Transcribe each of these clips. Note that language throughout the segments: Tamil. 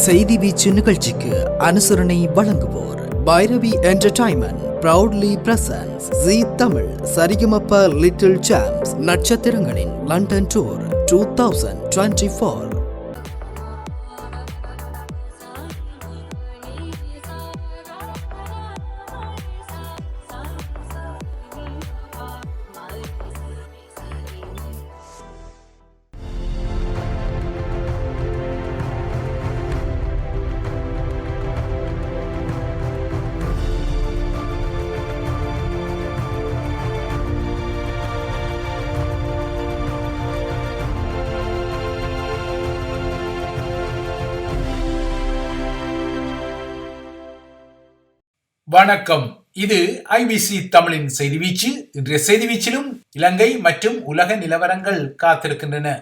செய்தி வீச்சு நிகழ்ச்சிக்கு அனுசரணை வழங்குவோர் பைரவி என்டர்டைன்மெண்ட் proudly presents ஜீ தமிழ் சரிகமப லிட்டில் சாம்ப்ஸ் நட்சத்திரங்களின் லண்டன் டூர் 2024. வணக்கம். இது ஐபிசி தமிழின் செய்தி வீச்சு. இன்றைய செய்தி வீச்சிலும் இலங்கை மற்றும் உலக நிலவரங்கள் காத்திருக்கின்றன.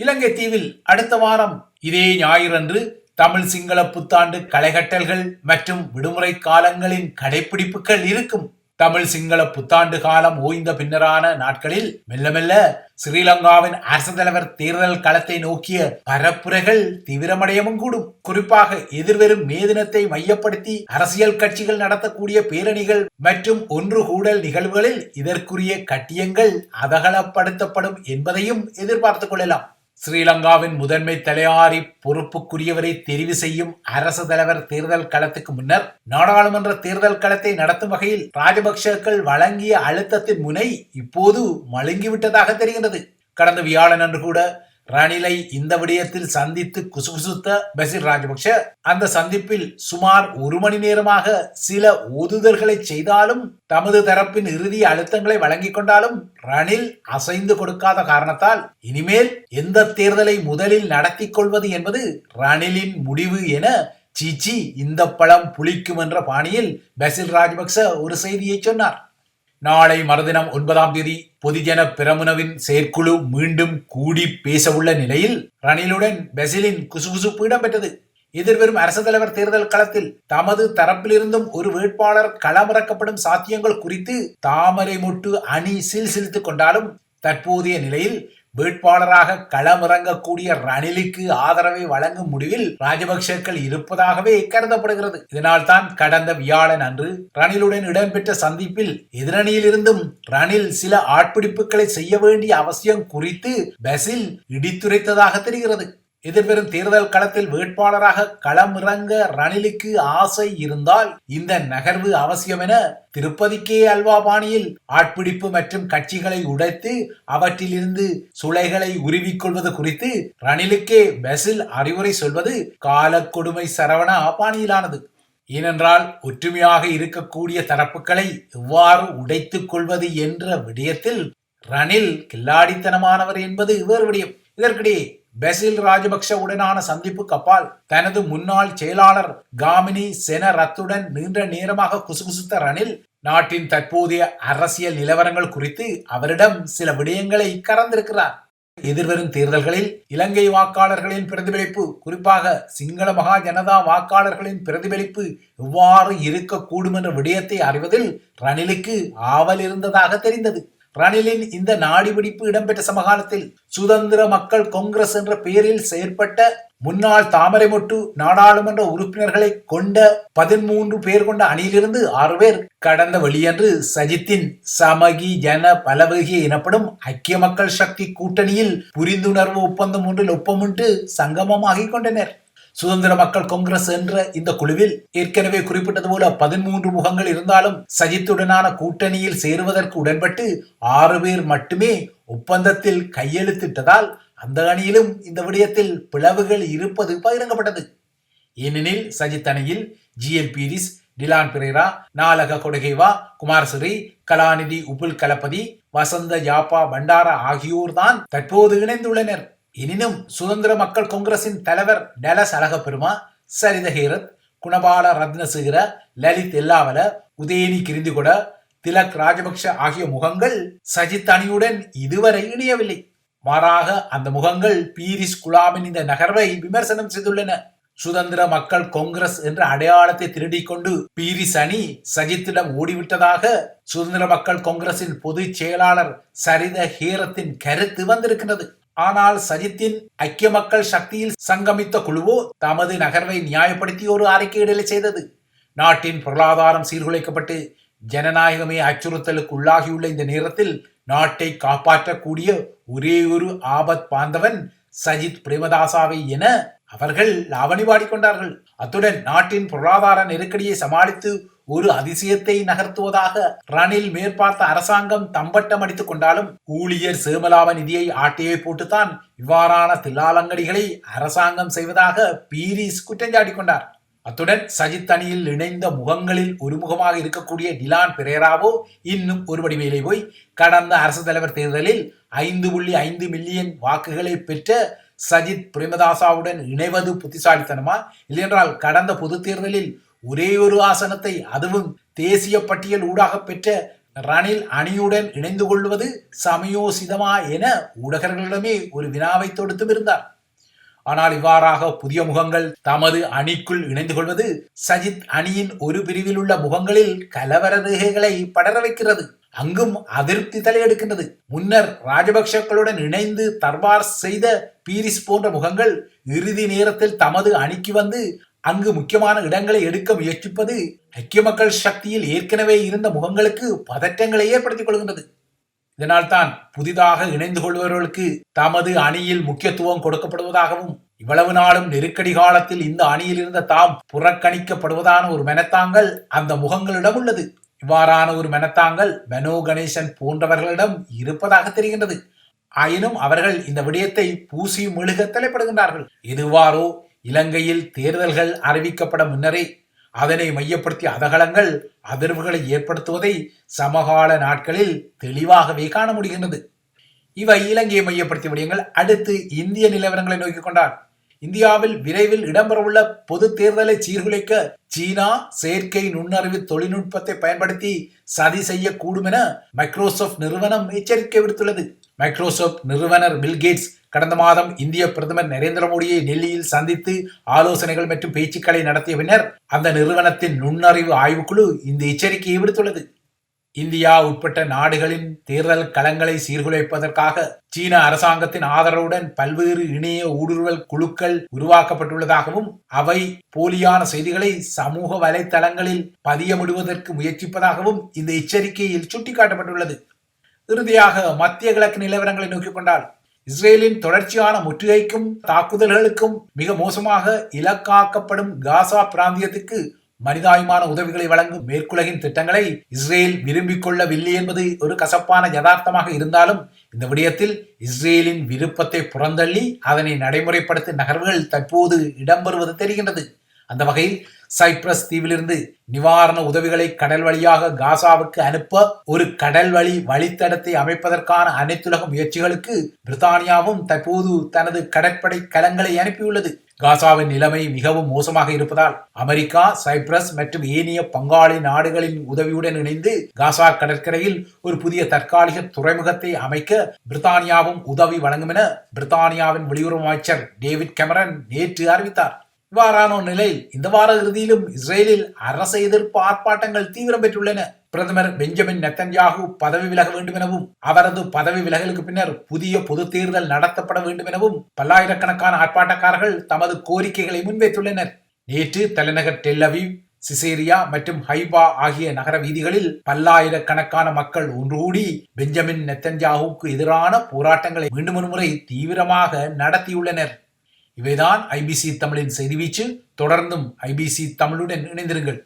இலங்கை தீவில் அடுத்த வாரம் இதே ஞாயிறன்று தமிழ் சிங்கள புத்தாண்டு களைகட்டல்கள் மற்றும் விடுமுறை காலங்களின் கடைபிடிப்புகள் இருக்கும். தமிழ் சிங்கள புத்தாண்டு காலம் ஓய்ந்த பின்னரான நாட்களில் மெல்ல மெல்ல ஸ்ரீலங்காவின் அரசு தலைவர் தேர்தல் களத்தை நோக்கிய பரப்புரைகள் தீவிரமடையவும் கூடும். குறிப்பாக எதிர்வரும் மே தினத்தை மையப்படுத்தி அரசியல் கட்சிகள் நடத்தக்கூடிய பேரணிகள் மற்றும் ஒன்று கூடல் நிகழ்வுகளில் இதற்குரிய கட்டியங்கள் அதகலப்படுத்தப்படும் என்பதையும் எதிர்பார்த்துக் கொள்ளலாம். ஸ்ரீலங்காவின் முதன்மை தலையாரி பொறுப்புக்குரியவரை தெரிவு செய்யும் அரசு தலைவர் தேர்தல் களத்துக்கு முன்னர் நாடாளுமன்ற தேர்தல் களத்தை நடத்தும் வகையில் ராஜபக்சேக்கள் வழங்கிய அழுத்தத்தின் முனை இப்போது மழுங்கிவிட்டதாக தெரிகிறது. கடந்த வியாழன் அன்று கூட ரணிலை இந்த விடயத்தில் சந்தித்து குசுகுசுத்த பசில் ராஜபக்ஷ அந்த சந்திப்பில் சுமார் 1 மணி நேரமாக சில ஓதுதல்களை செய்தாலும் தமது தரப்பின் இறுதி அழுத்தங்களை வழங்கிக் கொண்டாலும் ரணில் அசைந்து கொடுக்காத காரணத்தால் இனிமேல் எந்த தேர்தலை முதலில் நடத்தி கொள்வது என்பது ரணிலின் முடிவு என சீச்சி இந்த பழம் புளிக்கும் என்ற பாணியில் பசில் ராஜபக்ச ஒரு செய்தியை சொன்னார். நாளை மறுதினம் 9ஆம் தேதி பொதுஜன பிரமுனவின் செயற்குழு மீண்டும் கூடி பேசவுள்ள நிலையில் ரணிலுடன் பசிலின் குசுகுசுப்பு இடம்பெற்றது. எதிர்வரும் அரசு தலைவர் தேர்தல் களத்தில் தமது தரப்பிலிருந்தும் ஒரு வேட்பாளர் களமிறக்கப்படும் சாத்தியங்கள் குறித்து தாமரை மொட்டு அணி சில்சிலித்துக் கொண்டாலும் தற்போதைய நிலையில் வேட்பாளராக களமிறங்கக்கூடிய ரணிலுக்கு ஆதரவை வழங்கும் முடிவில் ராஜபக்சேக்கள் இருப்பதாகவே கருதப்படுகிறது. இதனால் தான் கடந்த வியாழன் அன்று ரணிலுடன் இடம்பெற்ற சந்திப்பில் எதிரணியில் இருந்தும் ரணில் சில ஆட்பிடிப்புகளை செய்ய வேண்டிய அவசியம் குறித்து பசில் இடித்துரைத்ததாக தெரிகிறது. எதிர்வரும் தேர்தல் களத்தில் வேட்பாளராக களமிறங்க ரணிலுக்கு ஆசை இருந்தால் இந்த நகர்வு அவசியம் என திருப்பதிக்கே அல்வா பாணியில் ஆட்பிடிப்பு மற்றும் கட்சிகளை உடைத்து அவற்றிலிருந்து சுளைகளை உருவிக்கொள்வது குறித்து ரணிலுக்கே பசில் அறிவுரை சொல்வது காலக்கொடுமை சரவண பாணியிலானது. ஏனென்றால் ஒற்றுமையாக இருக்கக்கூடிய தரப்புகளை எவ்வாறு உடைத்துக் கொள்வது என்ற விடயத்தில் ரணில் கில்லாடித்தனமானவர் என்பது வேறு விடயம். இதற்கிடையே பசில் ராஜபக்ஷ உடனான சந்திப்புக்கு அப்பால் தனது முன்னாள் செயலாளர் காமினி செனரத்துடன் நீண்ட நேரமாக குசுகுசுத்த ரணில் நாட்டின் தற்போதைய அரசியல் நிலவரங்கள் குறித்து அவரிடம் சில விடயங்களை கறந்திருக்கிறார். எதிர்வரும் தேர்தல்களில் இலங்கை வாக்காளர்களின் பிரதிபலிப்பு, குறிப்பாக சிங்கள மகா ஜனதா வாக்காளர்களின் பிரதிபலிப்பு எவ்வாறு இருக்கக்கூடும் என்ற விடயத்தை அறிவதில் ரணிலுக்கு ஆவல் இருந்ததாக தெரிந்தது. ரணிலின் இந்த நாடிபிடிப்பு இடம்பெற்ற சமகாலத்தில் சுதந்திர மக்கள் காங்கிரஸ் என்ற பெயரில் செயற்பட்ட முன்னாள் தாமரைமொட்டு நாடாளுமன்ற உறுப்பினர்களை கொண்ட 13 பேர் கொண்ட அணியிலிருந்து 6 பேர் கடந்த வெளியன்று சஜித்தின் சமகி ஜன பலவகி எனப்படும் ஐக்கிய மக்கள் சக்தி கூட்டணியில் புரிந்துணர்வு ஒப்பந்தம் ஒன்றில் ஒப்பமிட்டு சங்கமமாகிக் கொண்டனர். சுதந்திர மக்கள் காங்கிரஸ் என்ற இந்த குழுவில் ஏற்கனவே குறிப்பிட்டது போல 13 முகங்கள் இருந்தாலும் சஜித்துடனான கூட்டணியில் சேருவதற்கு உடன்பட்டு 6 பேர் மட்டுமே ஒப்பந்தத்தில் கையெழுத்திட்டதால் அந்த அணியிலும் இந்த விடயத்தில் பிளவுகள் இருப்பது பகிரங்கப்பட்டது. ஏனெனில் சஜித் அணியில் ஜிஎல் பீரிஸ், டிலான் பிரேரா, நாலக கொடகேவா, குமாரசிறி, கலாநிதி உபுல் கலபதி, வசந்த யாப்பா பண்டாரா ஆகியோர் தான் தற்போது இணைந்துள்ளனர். எனினும் சுதந்திர மக்கள் காங்கிரசின் தலைவர் டலஸ் அழகப்பெருமா, சரித ஹேரத், குணபால ரத்னசேகர, லலித் எல்லாவல, உதயனி கிரிந்திகொட, திலக் ராஜபக்ஷ ஆகிய முகங்கள் சஜித் அணியுடன் இதுவரை இணையவில்லை. மாறாக அந்த முகங்கள் பீரிஸ் குலாமின் இந்த நகர்வை விமர்சனம் செய்துள்ளன. சுதந்திர மக்கள் காங்கிரஸ் என்ற அடையாளத்தை திருடிக் கொண்டு பீரிஸ் அணி சஜித்திடம் ஓடிவிட்டதாக சுதந்திர மக்கள் காங்கிரசின் பொதுச் செயலாளர் சரித ஹேரத்தின் கருத்து வந்திருக்கிறது. ஆனால் சஜித்தின் ஐக்கிய மக்கள் சக்தியில் சங்கமித்த குழுவோ தமது நகர்வை நியாயப்படுத்தி ஒரு அறிக்கையிடலை செய்தது. நாட்டின் பொருளாதாரம் சீர்குலைக்கப்பட்டு ஜனநாயகமே அச்சுறுத்தலுக்கு உள்ளாகியுள்ள இந்த நேரத்தில் நாட்டை காப்பாற்றக்கூடிய ஒரே ஒரு ஆபத் பாந்தவன் சஜித் பிரேமதாசாவை என அவர்கள் லாவணி பாடிக்கொண்டார்கள். அத்துடன் நாட்டின் பொருளாதார நெருக்கடியை சமாளித்து ஒரு அதிசயத்தை நகர்த்துவதாக ரணில் மேற்பார்த்த அரசாங்கம் தம்பட்டம் அடித்துக் கொண்டாலும் ஊழியர் சேமலாப நிதியை ஆட்டையை போட்டுத்தான் இவ்வாறான தில்லாலங்கடிகளை அரசாங்கம் செய்வதாக பீரிஸ் குற்றஞ்சாட்டிக் கொண்டார். அத்துடன் சஜித் அணியில் இணைந்த முகங்களில் ஒரு முகமாக இருக்கக்கூடிய டிலான் பெரேராவோ இன்னும் ஒருபடி மேலே போய் கடந்த அரசு தலைவர் தேர்தலில் 5.5 மில்லியன் வாக்குகளை பெற்ற சஜித் பிரேமதாசாவுடன் இணைவது புத்திசாலித்தனமா, இல்லையென்றால் கடந்த பொது தேர்தலில் ஒரே ஒரு ஆசனத்தை அதுவும் தேசிய பட்டியல் ஊடாக பெற்ற ரணில் அணியுடன் இணைந்து கொள்வது சமயோசிதமா என ஊடகர்களிடமே ஒரு வினாவை தொடுத்தும் இருந்தார். ஆனால் இவ்வாறாக புதிய முகங்கள் தமது அணிக்குள் இணைந்து கொள்வது சஜித் அணியின் ஒரு பிரிவில் உள்ள முகங்களில் கலவர ரேகைகளை படர வைக்கிறது. அங்கும் அதிருப்தி தலையெடுக்கின்றது. முன்னர் ராஜபக்சக்களுடன் இணைந்து தர்பார் செய்த பீரிஸ் போன்ற முகங்கள் இறுதி நேரத்தில் தமது அணிக்கு வந்து அங்கு முக்கியமான இடங்களை எடுக்க முயற்சிப்பது ஐக்கிய மக்கள் சக்தியில் ஏற்கனவே இருந்த முகங்களுக்கு பதற்றங்களை ஏற்படுத்திக் கொள்கின்றது. இதனால் தான் புதிதாக இணைந்து கொள்பவர்களுக்கு தமது அணியில் முக்கியத்துவம் கொடுக்கப்படுவதாகவும் இவ்வளவு நாளும் நெருக்கடி காலத்தில் இந்த அணியில் இருந்த தாம் புறக்கணிக்கப்படுவதான ஒரு மெனத்தாங்கள் அந்த முகங்களிடம் உள்ளது. இவ்வாறான ஒரு மெனத்தாங்கள் மனோ கணேசன் போன்றவர்களிடம் இருப்பதாக தெரிகின்றது. ஆயினும் அவர்கள் இந்த விடயத்தை பூசி மெழுக தலைப்படுகின்றார்கள். எதுவாரோ இலங்கையில் தேர்தல்கள் அறிவிக்கப்பட முன்னரே அதனை மையப்படுத்திய அதகலங்கள் அதிர்வுகளை ஏற்படுத்துவதை சமகால நாட்களில் தெளிவாகவே காண முடிகின்றது. இவை இலங்கையை மையப்படுத்திய விடயங்கள். அடுத்து இந்திய நிலவரங்களை நோக்கிக் கொண்டார். இந்தியாவில் விரைவில் இடம்பெறவுள்ள பொது தேர்தலை சீர்குலைக்க சீனா செயற்கை நுண்ணறிவு தொழில்நுட்பத்தை பயன்படுத்தி சதி செய்யக்கூடும் என மைக்ரோசாப்ட் நிறுவனம் எச்சரிக்கை விடுத்துள்ளது. மைக்ரோசாப்ட் நிறுவனர் பில்கேட்ஸ் கடந்த மாதம் இந்திய பிரதமர் நரேந்திர மோடியை டெல்லியில் சந்தித்து ஆலோசனைகள் மற்றும் பேச்சுக்களை நடத்திய பின்னர் அந்த நிறுவனத்தின் நுண்ணறிவு ஆய்வுக்குழு இந்த எச்சரிக்கையை விடுத்துள்ளது. இந்தியா உட்பட்ட நாடுகளின் தேர்தல் களங்களை சீர்குலைப்பதற்காக சீன அரசாங்கத்தின் ஆதரவுடன் பல்வேறு இணைய ஊடுருவல் குழுக்கள் உருவாக்கப்பட்டுள்ளதாகவும் அவை போலியான செய்திகளை சமூக வலைத்தளங்களில் பதியமிடுவதற்கு முயற்சிப்பதாகவும் இந்த எச்சரிக்கையில் சுட்டிக்காட்டப்பட்டுள்ளது. இறுதியாக மத்திய கிழக்கு நிலவரங்களை நோக்கிக் கொண்டால் இஸ்ரேலின் தொடர்ச்சியான முற்றுகைக்கும் தாக்குதல்களுக்கும் மிக மோசமாக இலக்காக்கப்படும் காசா பிராந்தியத்துக்கு மனிதாபிமான உதவிகளை வழங்கும் மேற்குலகின் திட்டங்களை இஸ்ரேல் விரும்பிக் கொள்ளவில்லை என்பது ஒரு கசப்பான யதார்த்தமாக இருந்தாலும் இந்த விடயத்தில் இஸ்ரேலின் விருப்பத்தை புறந்தள்ளி அதனை நடைமுறைப்படுத்தும் நகர்வுகள் தற்போது இடம்பெறுவது தெரிகின்றது. அந்த வகையில் சைப்ரஸ் தீவிலிருந்து நிவாரண உதவிகளை கடல் வழியாக காசாவுக்கு அனுப்ப ஒரு கடல் வழி வழித்தடத்தை அமைப்பதற்கான அனைத்துலக முயற்சிகளுக்கு பிரித்தானியாவும் தற்போது தனது கடற்படை கலங்களை அனுப்பியுள்ளது. காசாவின் நிலைமை மிகவும் மோசமாக இருப்பதால் அமெரிக்கா, சைப்ரஸ் மற்றும் ஏனைய பங்காளி நாடுகளின் உதவியுடன் இணைந்து காசா கடற்கரையில் ஒரு புதிய தற்காலிக துறைமுகத்தை அமைக்க பிரித்தானியாவும் உதவி வழங்கும் என பிரித்தானியாவின் வெளியுறவு அமைச்சர் டேவிட் கெமரன் நேற்று அறிவித்தார். இவ்வாறான நிலையில் இந்த வார இறுதியிலும் இஸ்ரேலில் அரச எதிர்ப்பு ஆர்ப்பாட்டங்கள் தீவிரம் பெற்றுள்ளன. பிரதமர் பெஞ்சமின் நெத்தன்யாகு பதவி விலக வேண்டும் எனவும் அவரது பதவி விலகலுக்கு பின்னர் புதிய பொது தேர்தல் நடத்தப்பட வேண்டும் எனவும் பல்லாயிரக்கணக்கான ஆர்ப்பாட்டக்காரர்கள் தமது கோரிக்கைகளை முன்வைத்துள்ளனர். நேற்று தலைநகர் டெல் அவீவ், சிசேரியா மற்றும் ஹைபா ஆகிய நகர வீதிகளில் பல்லாயிரக்கணக்கான மக்கள் ஒன்று கூடி பெஞ்சமின் நெத்தன்யாகுவுக்கு எதிரான போராட்டங்களை மீண்டும் ஒரு முறை தீவிரமாக நடத்தியுள்ளனர். இவைதான் ஐபிசி தமிழின் செய்தி வீச்சு. தொடர்ந்தும் ஐபிசி தமிழுடன் இணைந்திருங்கள்.